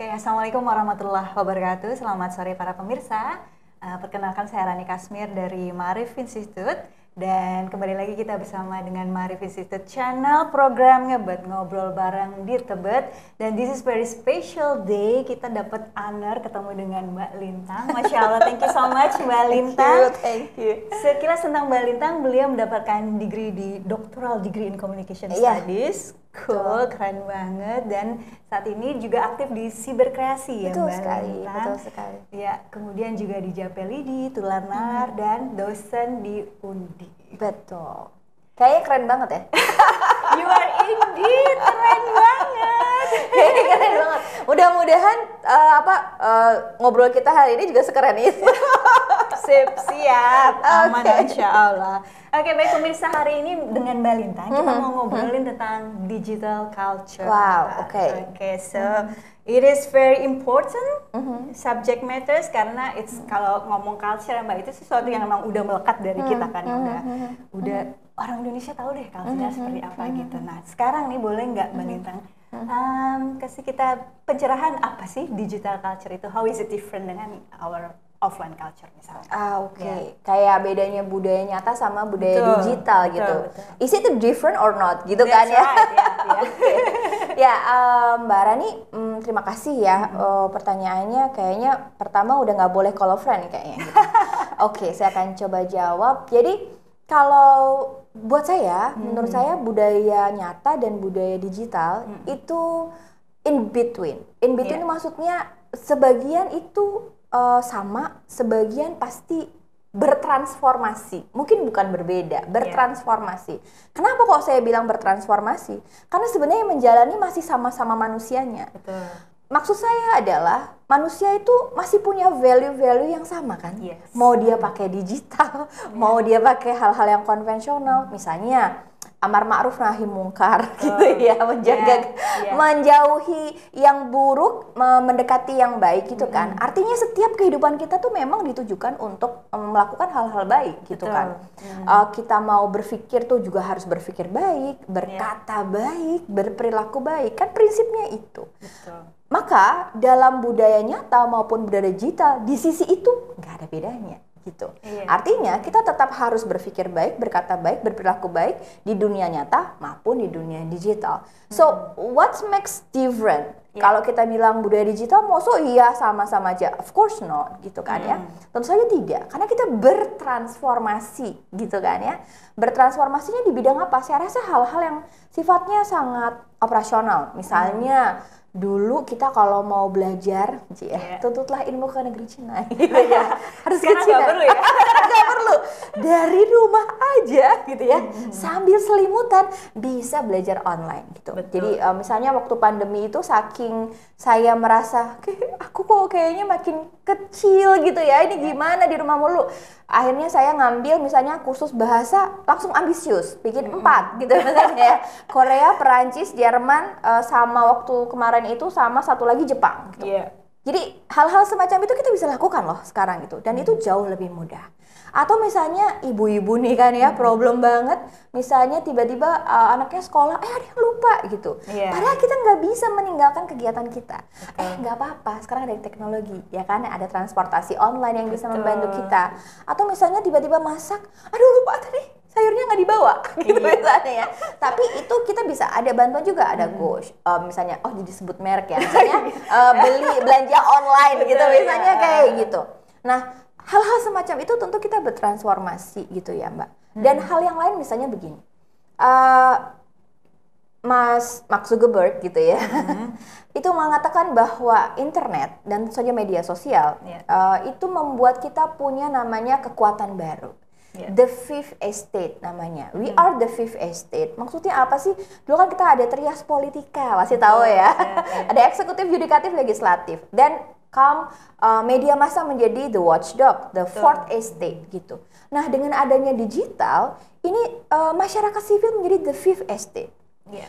Oke, Assalamualaikum warahmatullahi wabarakatuh. Selamat sore para pemirsa. Perkenalkan saya Rani Kasmir dari Ma'arif Institute. Dan kembali lagi kita bersama dengan Ma'arif Institute channel program Ngebet, ngobrol bareng di Tebet. Dan this is very special day, kita dapat honor ketemu dengan Mbak Lintang. Masya Allah, thank you so much Mbak Lintang. Thank you. Sekilas tentang Mbak Lintang, beliau mendapatkan doctoral degree in communication studies. Cool, keren banget. Dan saat ini juga aktif di siberkreasi ya Betul Mbak sekali, Lintang. betul sekali. Ya, kemudian juga di Japelidi, Tular Nalar, dan dosen di Undi. Betul. Kayaknya keren banget ya. You are indeed keren banget. Kayaknya keren banget. Mudah-mudahan ngobrol kita hari ini juga sekeren itu. Sip, siap. Aman insya Allah. Oke, baik pemirsa, hari ini dengan Mbak Lintang kita mau ngobrolin tentang digital culture. Wow, oke. Oke, so it is very important subject matters karena kalau ngomong culture Mbak itu sesuatu yang memang udah melekat dari kita kan, udah orang Indonesia tahu deh culture seperti apa gitu. Nah, sekarang nih boleh nggak Mbak Lintang kasih kita pencerahan apa sih digital culture itu? How is it different dengan our offline culture misalnya? Oke. Kayak bedanya budaya nyata sama budaya digital gitu. Is it different or not gitu kan ya? Ya, Mbak Rani, terima kasih ya pertanyaannya. Kayaknya pertama udah nggak boleh call a friend kayaknya. Gitu. Oke, saya akan coba jawab. Jadi kalau buat saya, menurut saya budaya nyata dan budaya digital itu in between. In between maksudnya sebagian itu sama, sebagian pasti bertransformasi. Mungkin bukan berbeda, bertransformasi. Kenapa kok saya bilang bertransformasi? Karena sebenarnya menjalani masih sama-sama manusianya. Betul. Maksud saya adalah manusia itu masih punya value-value yang sama kan? Yes. Mau dia pakai digital, mau dia pakai hal-hal yang konvensional, misalnya amar ma'ruf nahi mungkar gitu ya, menjaga menjauhi yang buruk, mendekati yang baik gitu kan. Artinya setiap kehidupan kita tuh memang ditujukan untuk melakukan hal-hal baik gitu kan. Kita mau berpikir tuh juga harus berpikir baik, berkata baik, berperilaku baik, kan prinsipnya itu. Betul. Maka dalam budaya nyata maupun budaya digital di sisi itu nggak ada bedanya gitu. Artinya kita tetap harus berpikir baik, berkata baik, berperilaku baik di dunia nyata maupun di dunia digital. So what makes different? Kalau kita bilang budaya digital, iya sama-sama aja. Of course not, gitu kan ya. Tentu saja tidak, karena kita bertransformasi, gitu kan ya. Bertransformasinya di bidang apa? Saya rasa hal-hal yang sifatnya sangat operasional. Misalnya dulu kita kalau mau belajar, tuntutlah ilmu ke negeri Cina, gitu ya. Harus ke Cina. Nggak perlu ya? Nggak perlu. Dari rumah aja, gitu ya. Sambil selimutan bisa belajar online, gitu. Jadi misalnya waktu pandemi itu saking saya merasa, aku kok kayaknya makin kecil gitu ya. Ini gimana di rumah mulu? Akhirnya saya ngambil misalnya kursus bahasa langsung ambisius, bikin 4 gitu misalnya ya. Korea, Perancis, Jerman, sama waktu kemarin itu sama satu lagi Jepang gitu. Jadi hal-hal semacam itu kita bisa lakukan loh sekarang itu, dan itu jauh lebih mudah. Atau misalnya ibu-ibu nih kan ya, problem banget misalnya tiba-tiba anaknya sekolah, ada yang lupa gitu. Padahal kita nggak bisa meninggalkan kegiatan kita. Nggak apa-apa, sekarang ada teknologi ya kan, ada transportasi online yang bisa membantu kita. Atau misalnya tiba-tiba masak, aduh lupa tadi sayurnya nggak dibawa gitu misalnya ya. Tapi itu kita bisa ada bantuan juga, ada Gosh, misalnya disebut merek ya, misalnya belanja online gitu misalnya kayak gitu. Nah, hal-hal semacam itu tentu kita bertransformasi gitu ya Mbak. Dan hal yang lain misalnya begini, Mas Mark Zuckerberg gitu ya, itu mengatakan bahwa internet dan tentu saja media sosial itu membuat kita punya namanya kekuatan baru. The fifth estate namanya. We are the fifth estate. Maksudnya apa sih? Dulu kan kita ada trias politika, masih tahu ya. Ada eksekutif, yudikatif, legislatif. Dan media massa menjadi the watchdog, the fourth estate gitu. Nah, dengan adanya digital, ini masyarakat sivil menjadi the fifth estate.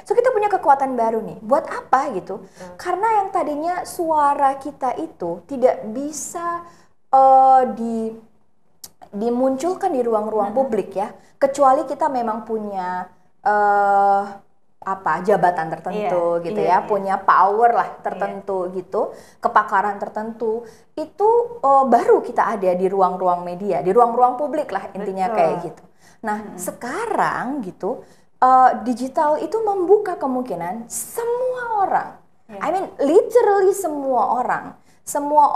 So kita punya kekuatan baru nih. Buat apa gitu? Karena yang tadinya suara kita itu tidak bisa dimunculkan di ruang-ruang publik ya, kecuali kita memang punya jabatan tertentu gitu ya, punya power lah tertentu gitu, kepakaran tertentu, itu baru kita ada di ruang-ruang media, di ruang-ruang publik lah intinya. Betul. Kayak gitu. Nah sekarang gitu digital itu membuka kemungkinan semua orang, I mean literally semua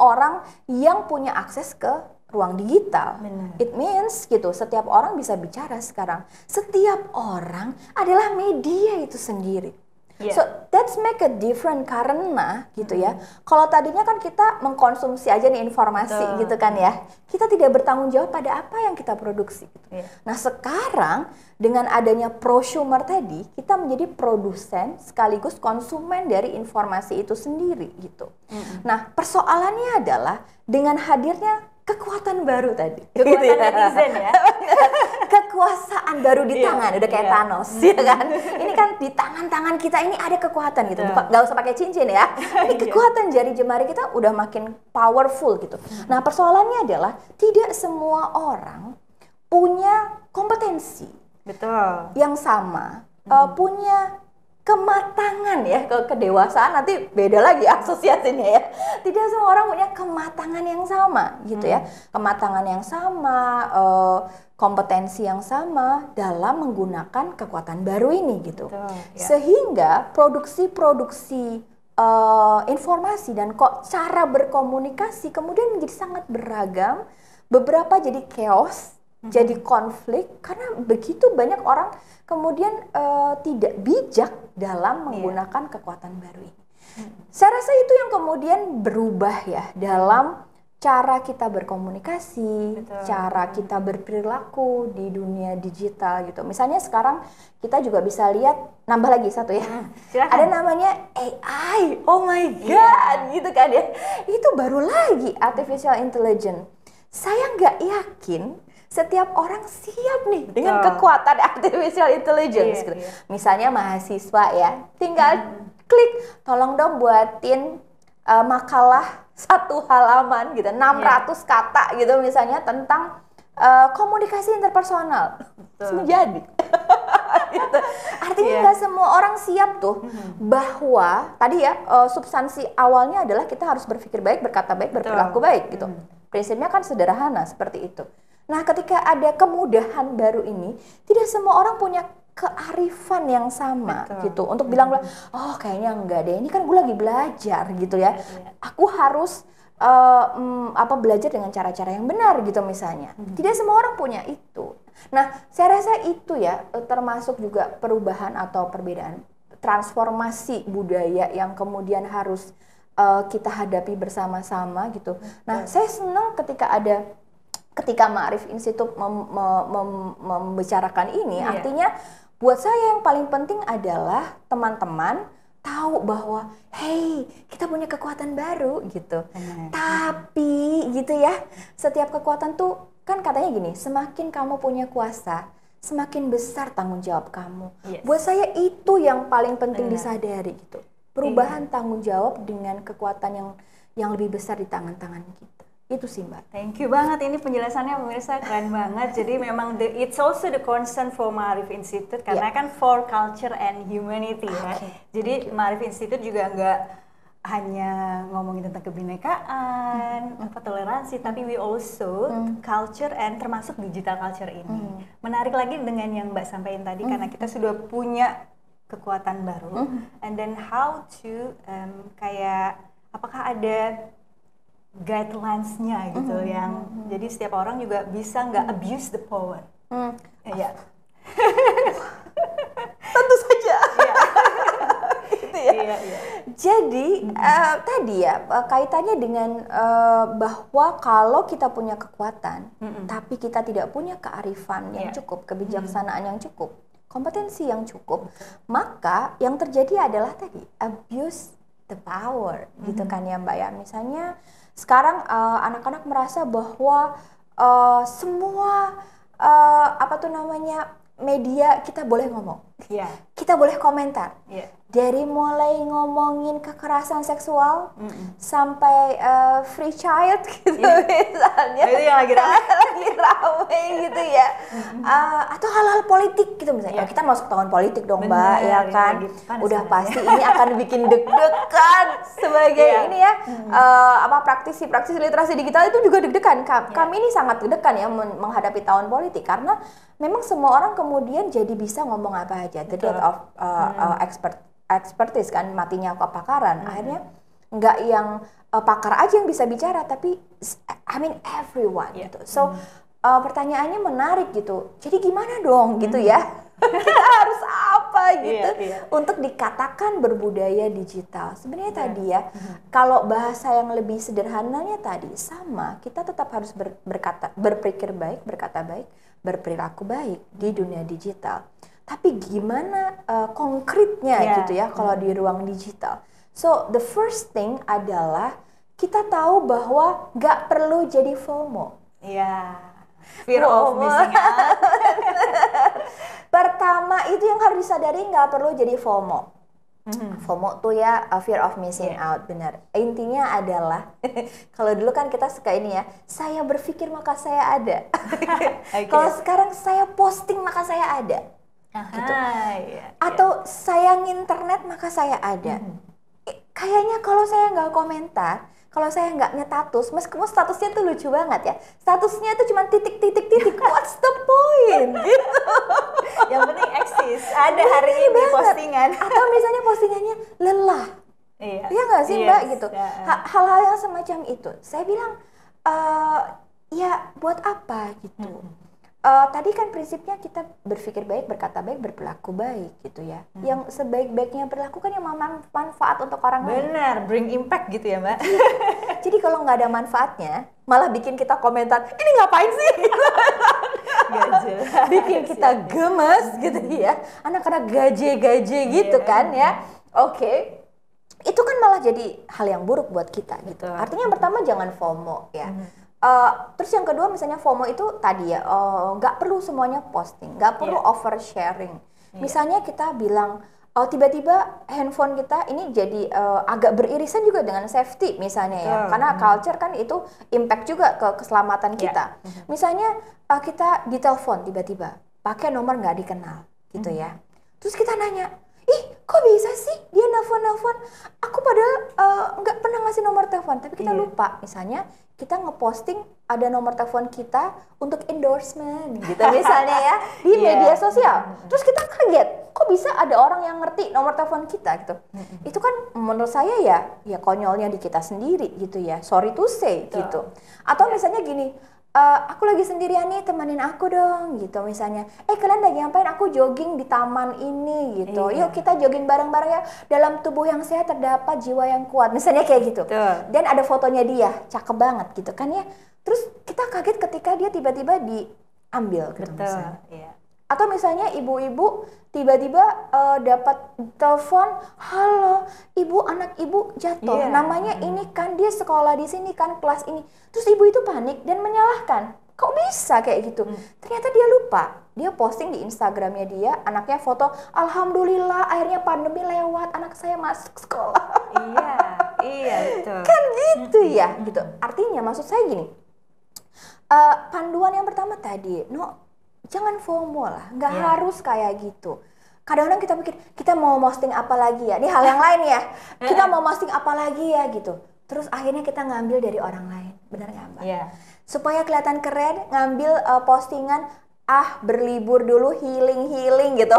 orang yang punya akses ke ruang digital. Benar. It means gitu, setiap orang bisa bicara sekarang. Setiap orang adalah media itu sendiri. So that's make a different karena gitu ya. Kalau tadinya kan kita mengkonsumsi aja nih informasi gitu kan ya. Kita tidak bertanggung jawab pada apa yang kita produksi. Gitu. Nah sekarang dengan adanya prosumer tadi, kita menjadi produsen sekaligus konsumen dari informasi itu sendiri gitu. Nah persoalannya adalah dengan hadirnya kekuatan baru tadi, kekuatan netizen ya, kekuasaan baru di tangan, udah kayak Thanos, ya kan? Ini kan di tangan-tangan kita ini ada kekuatan gitu, nggak usah pakai cincin ya. Ini kekuatan jari jemari kita udah makin powerful gitu. Nah persoalannya adalah tidak semua orang punya kompetensi, betul, yang sama, punya kematangan ya, kedewasaan nanti beda lagi asosiasinya ya. Tidak semua orang punya kematangan yang sama gitu ya. Kematangan yang sama, kompetensi yang sama dalam menggunakan kekuatan baru ini gitu. Betul, ya. Sehingga produksi-produksi informasi dan kok cara berkomunikasi kemudian menjadi sangat beragam. Beberapa jadi chaos, jadi konflik karena begitu banyak orang kemudian tidak bijak dalam menggunakan kekuatan baru ini. Saya rasa itu yang kemudian berubah ya dalam cara kita berkomunikasi, cara kita berperilaku di dunia digital gitu. Misalnya sekarang kita juga bisa lihat, nambah lagi satu ya, ada namanya AI, oh my god gitu kan ya. Itu baru lagi artificial intelligence. Saya nggak yakin setiap orang siap nih dengan kekuatan artificial intelligence gitu. Misalnya mahasiswa ya, tinggal klik, tolong dong buatin makalah 1 halaman gitu, 600 kata gitu misalnya tentang komunikasi interpersonal. Menjadi gitu. Artinya nggak semua orang siap tuh bahwa tadi ya substansi awalnya adalah kita harus berpikir baik, berkata baik, berperilaku baik gitu. Prinsipnya kan sederhana seperti itu. Nah, ketika ada kemudahan baru ini, tidak semua orang punya kearifan yang sama gitu. Untuk bilang, oh kayaknya enggak deh, ini kan gue lagi belajar gitu ya. Aku harus belajar dengan cara-cara yang benar gitu misalnya. Tidak semua orang punya itu. Nah, saya rasa itu ya termasuk juga perubahan atau perbedaan transformasi budaya yang kemudian harus kita hadapi bersama-sama gitu. Nah, saya senang ketika Ma'arif Institute membicarakan ini, artinya buat saya yang paling penting adalah teman-teman tahu bahwa hey, kita punya kekuatan baru gitu. Tapi gitu ya, setiap kekuatan tuh kan katanya gini, semakin kamu punya kuasa, semakin besar tanggung jawab kamu. Buat saya itu yang paling penting disadari gitu. Perubahan tanggung jawab dengan kekuatan yang lebih besar di tangan-tangan kita. Itu sih Mbak. Thank you banget, ini penjelasannya pemirsa keren banget. Jadi memang it's also the concern for Ma'arif Institute karena kan for culture and humanity ya. Jadi Ma'arif Institute juga nggak hanya ngomongin tentang kebinekaan, toleransi, tapi we also culture and termasuk digital culture ini. Menarik lagi dengan yang Mbak sampaikan tadi karena kita sudah punya kekuatan baru, and then how to kayak apakah ada guidelines-nya gitu yang jadi setiap orang juga bisa nggak abuse the power. Ya. Tentu saja. Gitu ya. Jadi tadi ya kaitannya dengan bahwa kalau kita punya kekuatan, tapi kita tidak punya kearifan yang cukup, kebijaksanaan yang cukup, kompetensi yang cukup, maka yang terjadi adalah tadi abuse the power, gitu kan ya Mbak ya. Misalnya sekarang anak-anak merasa bahwa semua media kita boleh ngomong, kita boleh komentar, Dari mulai ngomongin kekerasan seksual sampai free child gitu misalnya. Itu yang lagi rame. Lagi rame gitu ya. Atau hal-hal politik gitu misalnya. Kita masuk tahun politik dong, Mbak, ya kan. Udah pasti ini akan bikin deg-degan sebagai ini ya. Praktisi literasi digital itu juga deg-degan. Kami ini sangat deg-degan ya menghadapi tahun politik karena memang semua orang kemudian jadi bisa ngomong apa aja. The death of expertise kan, matinya kepakaran. Akhirnya nggak yang pakar aja yang bisa bicara, tapi everyone gitu. So pertanyaannya menarik gitu. Jadi gimana dong gitu ya? Kita harus apa gitu untuk dikatakan berbudaya digital? Sebenarnya tadi ya, kalau bahasa yang lebih sederhananya tadi sama, kita tetap harus berpikir baik, berkata baik, berperilaku baik di dunia digital. Tapi gimana konkretnya gitu ya kalau di ruang digital. So the first thing adalah kita tahu bahwa nggak perlu jadi FOMO. Fear of missing out. Pertama itu yang harus disadari, nggak perlu jadi FOMO. FOMO tuh ya fear of missing out, benar. Intinya adalah kalau dulu kan kita suka ini ya, saya berpikir maka saya ada. Kalau sekarang saya posting maka saya ada. Gitu. Atau saya internet maka saya ada. Kayaknya kalau saya nggak komentar, kalau saya nggak nyetatus, meskipun statusnya tuh lucu banget ya, statusnya tuh cuma titik, what's the point? Gitu. Yang penting eksis, ada hari ini postingan. Atau misalnya postingannya lelah, ya nggak sih Mbak gitu. Hal-hal yang semacam itu, saya bilang ya buat apa gitu. Tadi kan prinsipnya kita berpikir baik, berkata baik, berperilaku baik gitu ya. Yang sebaik-baiknya berlaku kan yang manfaat untuk orang lain. Benar, bring impact gitu ya Mbak. Jadi kalau nggak ada manfaatnya, malah bikin kita komentar, ini ngapain sih? Bikin kita gemes gitu ya. Anak-anak gaje gitu kan ya. Oke. Itu kan malah jadi hal yang buruk buat kita gitu. Artinya yang pertama jangan FOMO ya. Terus yang kedua misalnya FOMO itu tadi ya, nggak perlu semuanya posting, nggak perlu oversharing. Misalnya kita bilang tiba-tiba handphone kita ini jadi agak beririsan juga dengan safety misalnya ya, karena culture kan itu impact juga ke keselamatan kita. Misalnya kita ditelepon tiba-tiba pakai nomor nggak dikenal gitu ya, terus kita nanya, ih kok bisa sih dia nelfon, aku padahal nggak pernah ngasih nomor telepon, tapi kita lupa misalnya kita ngeposting ada nomor telepon kita untuk endorsement gitu misalnya ya di media sosial. Terus kita kaget, kok bisa ada orang yang ngerti nomor telepon kita gitu. Itu kan menurut saya ya konyolnya di kita sendiri gitu ya. Sorry to say gitu. Atau misalnya gini, aku lagi sendirian nih, temenin aku dong gitu misalnya. Kalian lagi ngapain? Aku jogging di taman ini gitu. Yuk kita jogging bareng-bareng ya. Dalam tubuh yang sehat terdapat jiwa yang kuat. Misalnya kayak gitu. Dan ada fotonya dia, cakep banget gitu kan ya. Terus kita kaget ketika dia tiba-tiba diambil gitu misalnya. Atau misalnya ibu-ibu tiba-tiba dapat telepon, halo ibu, anak ibu jatuh, namanya ini kan, dia sekolah di sini kan, kelas ini. Terus ibu itu panik dan menyalahkan, kok bisa kayak gitu? Ternyata dia lupa, dia posting di Instagramnya dia, anaknya foto, alhamdulillah akhirnya pandemi lewat, anak saya masuk sekolah. Iya betul. Kan gitu ya, gitu. Artinya maksud saya gini, panduan yang pertama tadi, jangan FOMO lah, nggak harus kayak gitu. Kadang-kadang kita pikir, kita mau posting apa lagi ya? Ini hal yang lain ya. Kita mau posting apa lagi ya gitu. Terus akhirnya kita ngambil dari orang lain. Benar nggak Mbak? Supaya kelihatan keren, ngambil postingan, berlibur dulu, healing gitu.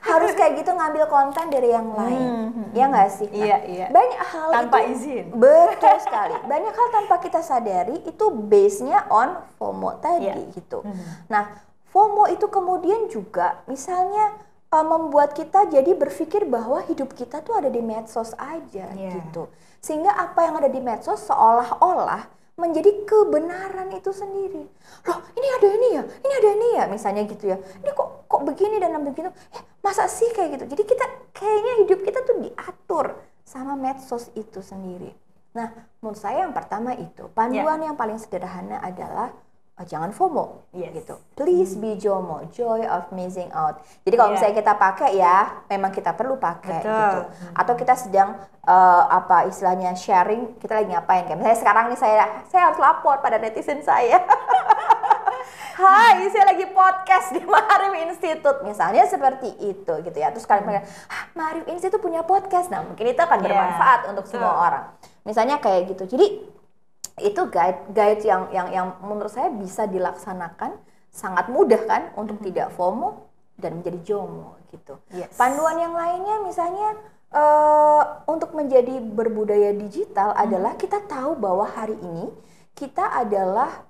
Harus kayak gitu, ngambil konten dari yang lain. Ya nggak sih? Banyak hal tanpa itu, izin. Betul sekali. Banyak hal tanpa kita sadari itu base-nya on FOMO tadi gitu. Nah, FOMO itu kemudian juga misalnya membuat kita jadi berpikir bahwa hidup kita tuh ada di medsos aja gitu. Sehingga apa yang ada di medsos seolah-olah menjadi kebenaran itu sendiri. Loh, ini ada ini ya, misalnya gitu ya. Ini kok begini dan begitu. Masa sih kayak gitu? Jadi kita kayaknya hidup kita tuh diatur sama medsos itu sendiri. Nah, menurut saya yang pertama itu, panduan yang paling sederhana adalah jangan FOMO, Yes. gitu. Please be JOMO, joy of missing out. Jadi kalau misalnya kita pakai ya, memang kita perlu pakai gitu. Atau kita sedang istilahnya sharing, kita lagi ngapain? Kayak misalnya sekarang nih saya harus lapor pada netizen saya. Hai, saya lagi podcast di Maharif Institute, misalnya seperti itu gitu ya. Terus kalian bilang, Maharif Institute punya podcast, nah mungkin itu akan bermanfaat untuk semua orang. Misalnya kayak gitu. Jadi itu guide yang menurut saya bisa dilaksanakan sangat mudah kan untuk tidak FOMO dan menjadi JOMO gitu. Yes. Panduan yang lainnya misalnya untuk menjadi berbudaya digital adalah kita tahu bahwa hari ini kita adalah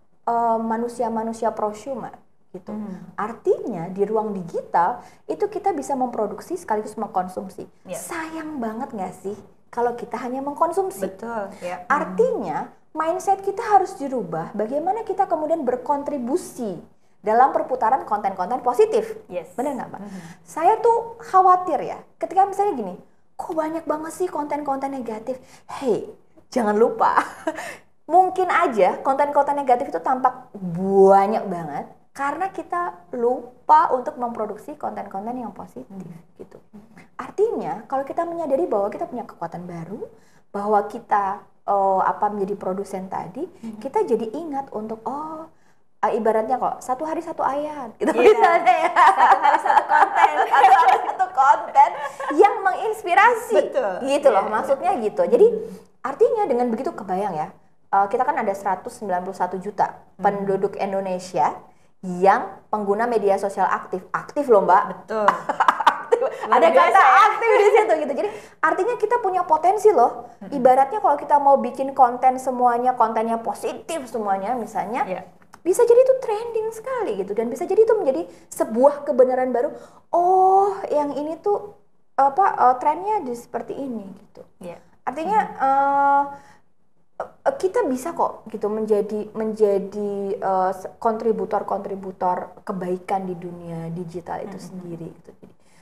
manusia-manusia prosumer gitu. Artinya di ruang digital itu kita bisa memproduksi sekaligus mengkonsumsi. Sayang banget nggak sih kalau kita hanya mengkonsumsi? Betul. Artinya mindset kita harus dirubah. Bagaimana kita kemudian berkontribusi dalam perputaran konten-konten positif. Yes. Benar nggak, Mbak? Saya tuh khawatir ya, ketika misalnya gini, kok banyak banget sih konten-konten negatif. Hey, jangan lupa, mungkin aja konten-konten negatif itu tampak banyak banget karena kita lupa untuk memproduksi konten-konten yang positif gitu. Artinya, kalau kita menyadari bahwa kita punya kekuatan baru, bahwa kita menjadi produsen tadi, kita jadi ingat untuk ibaratnya kok satu hari satu ayat gitu misalnya ya. Satu hari satu konten. Satu hari satu konten yang menginspirasi. Betul. Gitu loh, maksudnya gitu. Jadi artinya dengan begitu kebayang ya, kita kan ada 191 juta penduduk Indonesia yang pengguna media sosial aktif loh Mbak. Betul. Ada kata aktif di situ gitu. Jadi artinya kita punya potensi loh. Ibaratnya kalau kita mau bikin konten semuanya, kontennya positif semuanya misalnya, bisa jadi itu trending sekali gitu, dan bisa jadi itu menjadi sebuah kebenaran baru. Oh, yang ini tuh trennya seperti ini gitu. Artinya kita bisa kok gitu menjadi kontributor kebaikan di dunia digital itu sendiri gitu.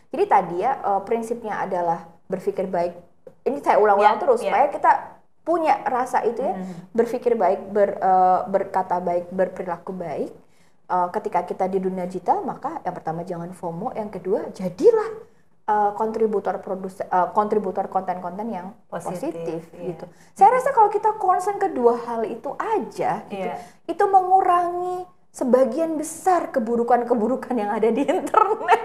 Jadi tadi ya prinsipnya adalah berpikir baik. Ini saya ulang-ulang terus supaya kita punya rasa itu ya, berpikir baik, berkata baik, berperilaku baik. Ketika kita di dunia digital, maka yang pertama jangan FOMO, yang kedua jadilah kontributor konten-konten yang positif gitu. Saya rasa kalau kita concern kedua hal itu aja gitu, itu mengurangi sebagian besar keburukan-keburukan yang ada di internet.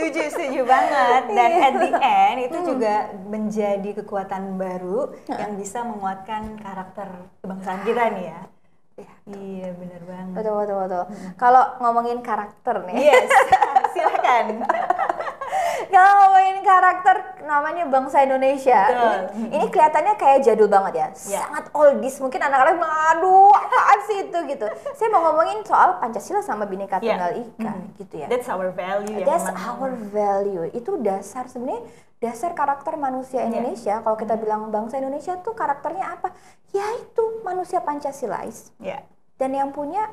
Setuju banget. Dan at the end itu juga menjadi kekuatan baru yang bisa menguatkan karakter kebangsaan kita nih ya. Iya, benar banget. Betul. Kalau ngomongin karakter nih. Yes, silakan. Kalau ngomongin karakter namanya bangsa Indonesia. Ini kelihatannya kayak jadul banget ya. Sangat oldies. Mungkin anak-anak aduh apaan sih itu gitu. Saya mau ngomongin soal Pancasila sama Bhinneka Tunggal Ika gitu ya. That's our value. That's our value. Itu dasar sebenarnya, dasar karakter manusia Indonesia. Kalau kita bilang bangsa Indonesia tuh karakternya apa? Ya itu manusia Pancasilais. Dan yang punya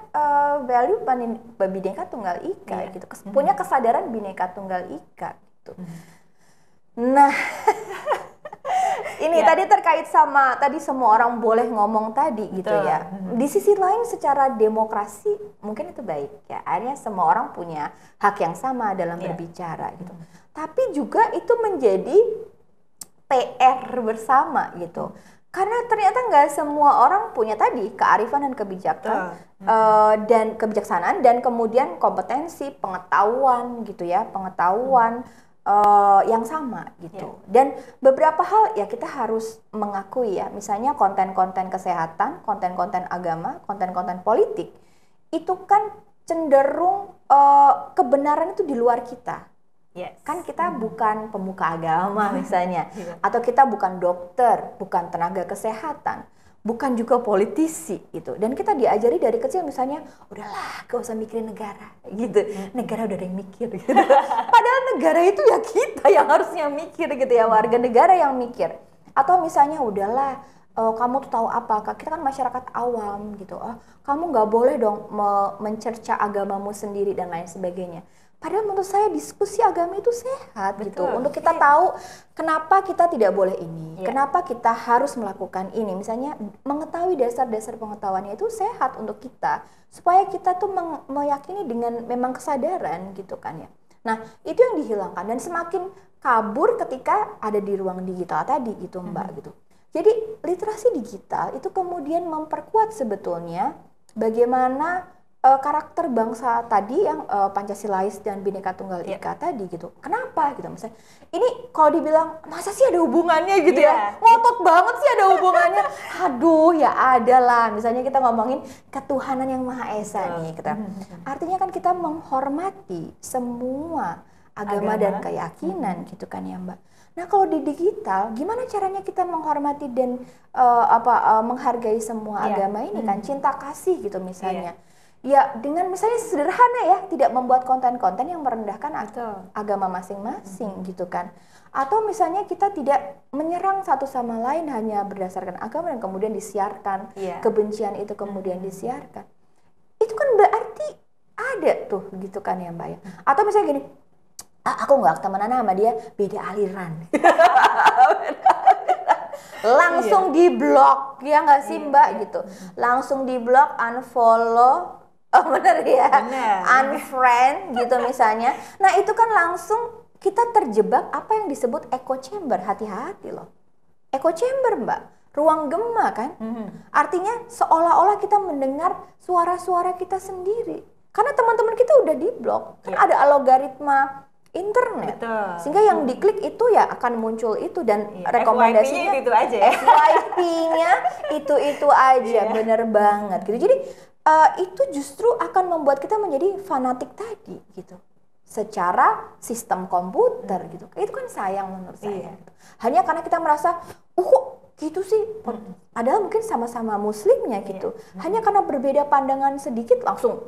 value Bhinneka Tunggal Ika gitu. Punya kesadaran Bhinneka Tunggal Ika gitu. Nah, ini tadi terkait sama tadi semua orang boleh ngomong tadi gitu ya. Di sisi lain secara demokrasi mungkin itu baik ya. Akhirnya semua orang punya hak yang sama dalam berbicara gitu. Tapi juga itu menjadi PR bersama gitu. Karena ternyata nggak semua orang punya tadi kearifan dan kebijaksanaan dan kemudian kompetensi, pengetahuan gitu ya, yang sama gitu. Dan beberapa hal ya kita harus mengakui ya, misalnya konten-konten kesehatan, konten-konten agama, konten-konten politik itu kan cenderung kebenaran itu di luar kita. Kan kita bukan pemuka agama misalnya, atau kita bukan dokter, bukan tenaga kesehatan, bukan juga politisi gitu. Dan kita diajari dari kecil misalnya, udahlah gak usah mikirin negara gitu. Negara udah ada yang mikir gitu. Padahal negara itu ya kita yang harusnya mikir gitu ya, warga negara yang mikir. Atau misalnya udahlah kamu tuh tahu apa? Kita kan masyarakat awam gitu. Kamu nggak boleh dong mencerca agamamu sendiri dan lain sebagainya. Padahal menurut saya diskusi agama itu sehat gitu. Betul. Untuk kita tahu kenapa kita tidak boleh ini, kenapa kita harus melakukan ini. Misalnya mengetahui dasar-dasar pengetahuannya itu sehat untuk kita. Supaya kita tuh meyakini dengan memang kesadaran gitu kan ya. Nah itu yang dihilangkan dan semakin kabur ketika ada di ruang digital tadi gitu Mbak gitu. Jadi literasi digital itu kemudian memperkuat sebetulnya bagaimana karakter bangsa tadi yang Pancasilais dan Bhinneka Tunggal Ika tadi gitu. Kenapa gitu misalnya? Ini kalau dibilang masa sih ada hubungannya gitu ya? Ngotot banget sih ada hubungannya. Aduh ya ada lah. Misalnya kita ngomongin ketuhanan yang Maha Esa nih kita. Artinya kan kita menghormati semua agama dan keyakinan gitu kan ya Mbak. Nah kalau di digital, gimana caranya kita menghormati dan menghargai semua agama ini kan? Cinta kasih gitu misalnya. Ya dengan misalnya sederhana ya, tidak membuat konten-konten yang merendahkan agama masing-masing gitu kan. Atau misalnya kita tidak menyerang satu sama lain hanya berdasarkan agama dan kemudian disiarkan, kebencian itu kemudian disiarkan. Itu kan berarti ada tuh gitu kan ya Mbak ya. Atau misalnya gini, aku nggak temenan sama dia, beda aliran. Langsung di blok ya nggak sih Mbak gitu. Langsung di blok, unfollow. Oh bener ya, unfriend gitu misalnya. Nah itu kan langsung kita terjebak apa yang disebut echo chamber. Hati-hati loh, echo chamber Mbak, ruang gema kan. Artinya seolah-olah kita mendengar suara-suara kita sendiri. Karena teman-teman kita udah di blok, kan ada algoritma internet. Sehingga yang diklik itu ya akan muncul itu dan rekomendasinya itu aja ya. FYP-nya itu aja, bener banget gitu. Jadi itu justru akan membuat kita menjadi fanatik tadi gitu. Secara sistem komputer gitu. Itu kan sayang menurut saya. Gitu. Hanya karena kita merasa gitu sih. Padahal mungkin sama-sama muslimnya gitu. Hanya karena berbeda pandangan sedikit langsung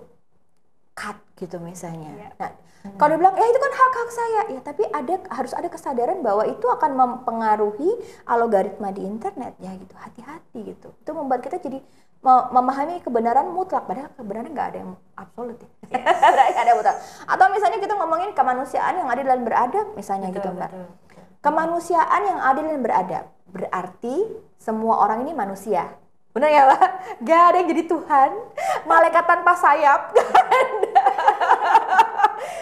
cut gitu misalnya. Nah, kalau dibilang ya itu kan hak-hak saya, ya tapi harus ada kesadaran bahwa itu akan mempengaruhi algoritma di internet ya gitu. Hati-hati gitu. Itu membuat kita jadi memahami kebenaran mutlak, padahal kebenaran nggak ada yang absolut ya. Nggak ada mutlak. Atau misalnya kita ngomongin kemanusiaan yang adil dan beradab misalnya gitu Mbak. Kemanusiaan yang adil dan beradab berarti semua orang ini manusia. Benar ya Mbak? Gak ada yang jadi Tuhan, malaikat tanpa sayap.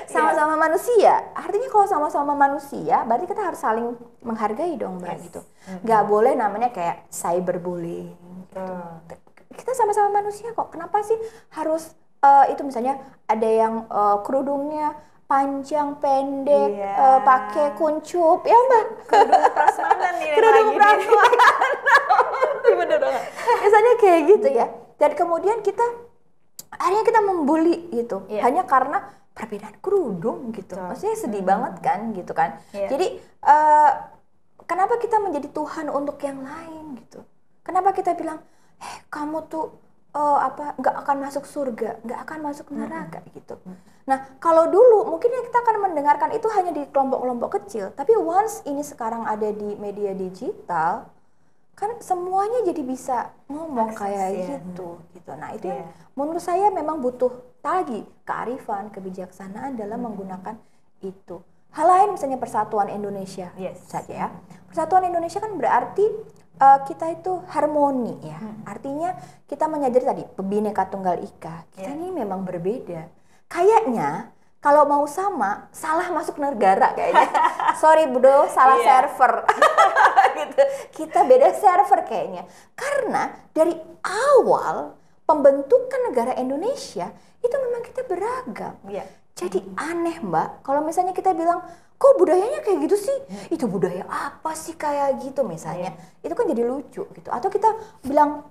Sama-sama manusia. Artinya kalau sama-sama manusia, berarti kita harus saling menghargai dong Mbak gitu. Gak boleh namanya kayak cyberbullying. Kita sama-sama manusia kok. Kenapa sih harus itu misalnya ada yang kerudungnya panjang, pendek, pakai kuncup, ya Mbak? Kerudung prasmanan nih. Kerudung prasmanan. Bener banget. Misalnya kayak gitu ya. Dan kemudian akhirnya kita membuli gitu. Hanya karena perbedaan kerudung gitu. Maksudnya sedih banget kan gitu kan. Jadi kenapa kita menjadi Tuhan untuk yang lain gitu? Kenapa kita bilang kamu tuh nggak akan masuk surga, nggak akan masuk neraka gitu. Nah kalau dulu mungkin kita akan mendengarkan itu hanya di kelompok-kelompok kecil, tapi once ini sekarang ada di media digital, kan semuanya jadi bisa ngomong kayak gitu. Nah itu yang menurut saya memang butuh lagi kearifan, kebijaksanaan dalam menggunakan itu. Hal lain misalnya Persatuan Indonesia saja ya. Persatuan Indonesia kan berarti kita itu harmoni ya. Artinya kita menyadari tadi Bhinneka Tunggal Ika. Kita ini memang berbeda. Kayaknya kalau mau sama, salah masuk negara kayaknya. Sorry bro, salah server. Gitu. Kita beda server kayaknya. Karena dari awal pembentukan negara Indonesia itu memang kita beragam. Jadi aneh Mbak, kalau misalnya kita bilang, kok budayanya kayak gitu sih? Itu budaya apa sih kayak gitu misalnya? Itu kan jadi lucu gitu. Atau kita bilang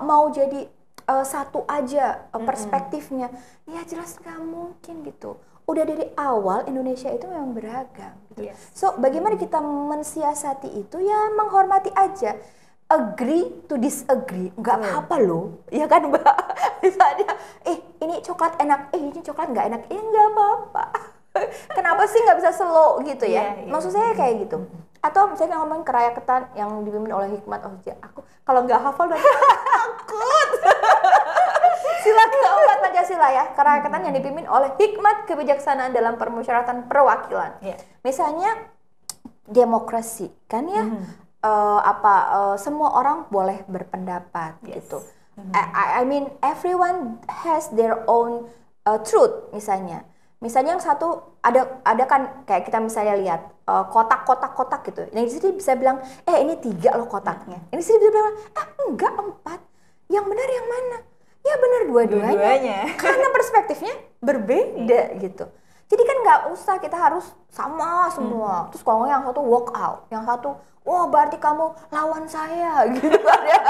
mau jadi satu aja perspektifnya, ya jelas nggak mungkin gitu. Udah dari awal Indonesia itu memang beragam. Gitu. So bagaimana kita mensiasati itu? Ya menghormati aja. Agree to disagree, nggak apa-apa loh, ya kan Mbak? Misalnya, ini coklat enak, ini coklat nggak enak, nggak apa-apa. Kenapa sih nggak bisa slow gitu ya? Maksud saya kayak gitu. Atau misalnya ngomongin kerakyatan yang dipimpin oleh Hikmat aku kalau nggak hafal nanti takut. Sila keempat Pancasila Pancasila ya, kerakyatan yang dipimpin oleh hikmat kebijaksanaan dalam permusyawaratan perwakilan. Misalnya demokrasi kan ya, semua orang boleh berpendapat gitu. I mean everyone has their own truth misalnya. Misalnya yang satu ada kan kayak kita misalnya lihat kotak gitu. Yang di sini bisa bilang ini 3 loh kotaknya. Yang di sini bisa bilang enggak 4. Yang benar yang mana? Ya benar dua-duanya. Karena perspektifnya berbeda gitu. Jadi kan nggak usah kita harus sama semua. Terus kalau yang satu walk out, yang satu wah berarti kamu lawan saya gitu kan ya.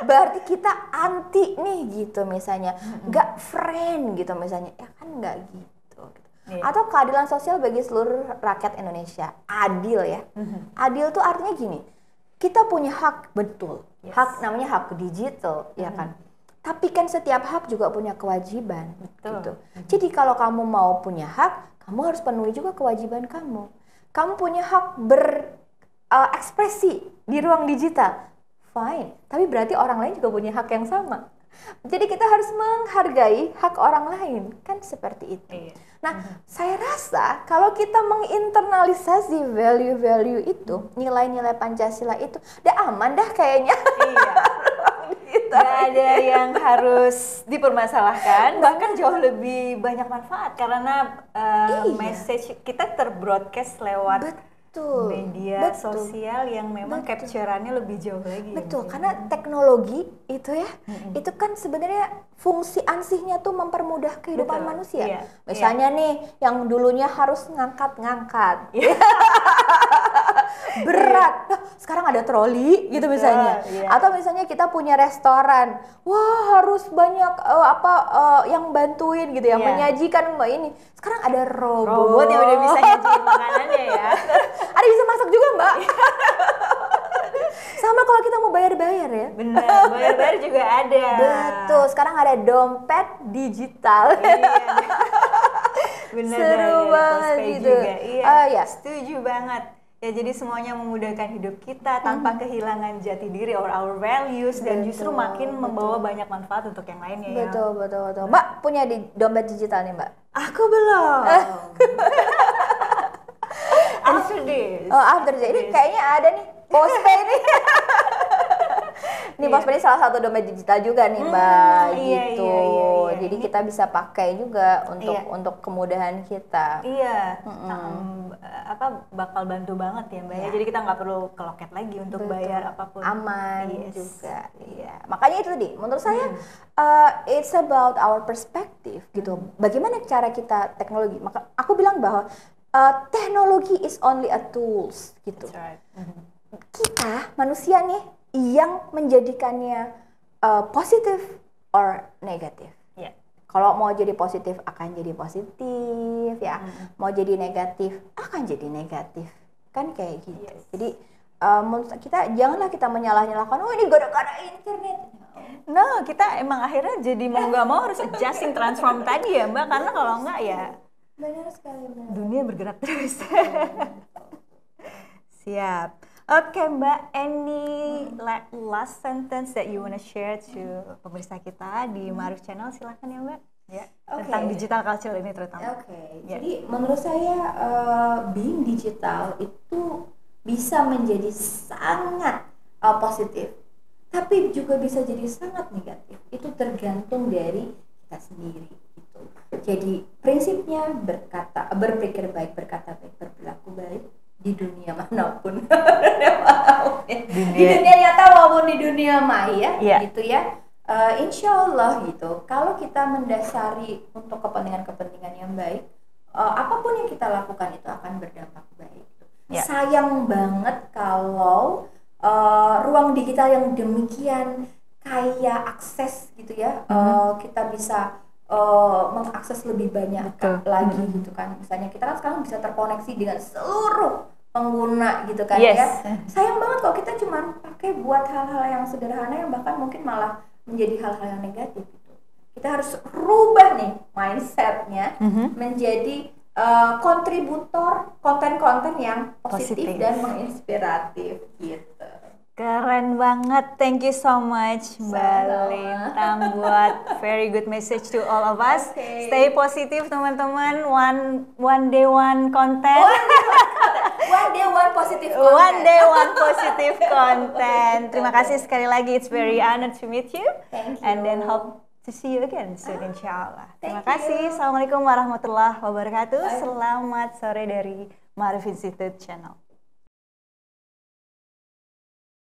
Berarti kita anti nih gitu misalnya. Nggak friend gitu misalnya. Ya kan nggak gitu. Atau keadilan sosial bagi seluruh rakyat Indonesia. Adil ya. Adil tuh artinya gini. Kita punya hak betul. Hak namanya hak digital ya kan. Tapi kan setiap hak juga punya kewajiban. Gitu. Jadi kalau kamu mau punya hak, kamu harus penuhi juga kewajiban kamu. Kamu punya hak berekspresi di ruang digital. Fine. Tapi berarti orang lain juga punya hak yang sama. Jadi kita harus menghargai hak orang lain. Kan seperti itu. Nah, saya rasa kalau kita menginternalisasi value-value itu, nilai-nilai Pancasila itu, udah aman dah kayaknya. Gak ada yang harus dipermasalahkan, bahkan jauh lebih banyak manfaat karena message kita terbroadcast lewat media sosial yang memang capture-annya lebih jauh lagi. Betul, karena teknologi itu ya, itu kan sebenarnya fungsi ansihnya tuh mempermudah kehidupan manusia. Misalnya nih, yang dulunya harus ngangkat-ngangkat. Berat. Sekarang ada troli gitu misalnya. Atau misalnya kita punya restoran. Wah, harus banyak yang bantuin gitu ya, menyajikan Mbak ini. Sekarang ada robot yang udah bisa nyajiin makanannya ya. Ada bisa masak juga Mbak. Sama kalau kita mau bayar-bayar ya. Benar, bayar-bayar juga ada. Betul, sekarang ada dompet digital. Benar, seru banget gitu. Iya, setuju banget. Ya jadi semuanya memudahkan hidup kita tanpa kehilangan jati diri or our values dan justru makin membawa banyak manfaat untuk yang lainnya ya. Betul. Mbak punya dompet digital nih Mbak? Aku belum. After this. After this. Ini kayaknya ada nih Postpay nih. Nih Postpay ini salah satu dompet digital juga nih Mbak gitu. Jadi kita bisa pakai juga untuk kemudahan kita. Bakal bantu banget ya Mbak ya. Jadi kita nggak perlu ke loket lagi untuk bayar apapun. Aman juga. Makanya itu tadi menurut saya it's about our perspective gitu. Bagaimana cara kita teknologi? Maka aku bilang bahwa teknologi is only a tools gitu. Kita manusia nih yang menjadikannya positif or negatif. Kalau mau jadi positif akan jadi positif ya, mau jadi negatif akan jadi negatif, kan kayak gitu. Jadi menurut kita janganlah kita menyalah-nyalahkan, oh ini gara-gara internet. No, kita emang akhirnya jadi mau nggak mau harus adjusting transform tadi ya Mbak, karena kalau nggak ya benar sekali benar. Dunia bergerak terus. Siap. Oke Mbak, any last sentence that you wanna share to pemirsa kita di Ma'arif Channel, silahkan ya Mbak. Tentang digital culture ini terutama. Jadi menurut saya being digital itu bisa menjadi sangat positif, tapi juga bisa jadi sangat negatif. Itu tergantung dari kita sendiri. Gitu. Jadi prinsipnya berpikir baik, berkata baik, berperilaku baik. Di dunia manapun, di dunia nyata maupun di dunia maya, gitu ya. Insya Allah gitu. Kalau kita mendasari untuk kepentingan yang baik, apapun yang kita lakukan itu akan berdampak baik. Sayang banget kalau ruang digital yang demikian kaya akses gitu ya, kita bisa mengakses lebih banyak lagi gitu kan. Misalnya kita kan sekarang bisa terkoneksi dengan seluruh pengguna gitu kan ya. Sayang banget kalau kita cuma pakai buat hal-hal yang sederhana yang bahkan mungkin malah menjadi hal-hal yang negatif gitu. Kita harus rubah nih mindsetnya menjadi kontributor konten-konten yang positif dan menginspiratif gitu. Keren banget, thank you so much Mbak Lintang buat very good message to all of us. Okay. Stay positif teman-teman, one day one content. One day one positive content. One day one positive content. Terima kasih sekali lagi, it's very honored to meet you. Thank you. And then hope to see you again soon insya Allah. Terima kasih, Assalamualaikum warahmatullahi wabarakatuh. Selamat sore dari Ma'arif Institute Channel.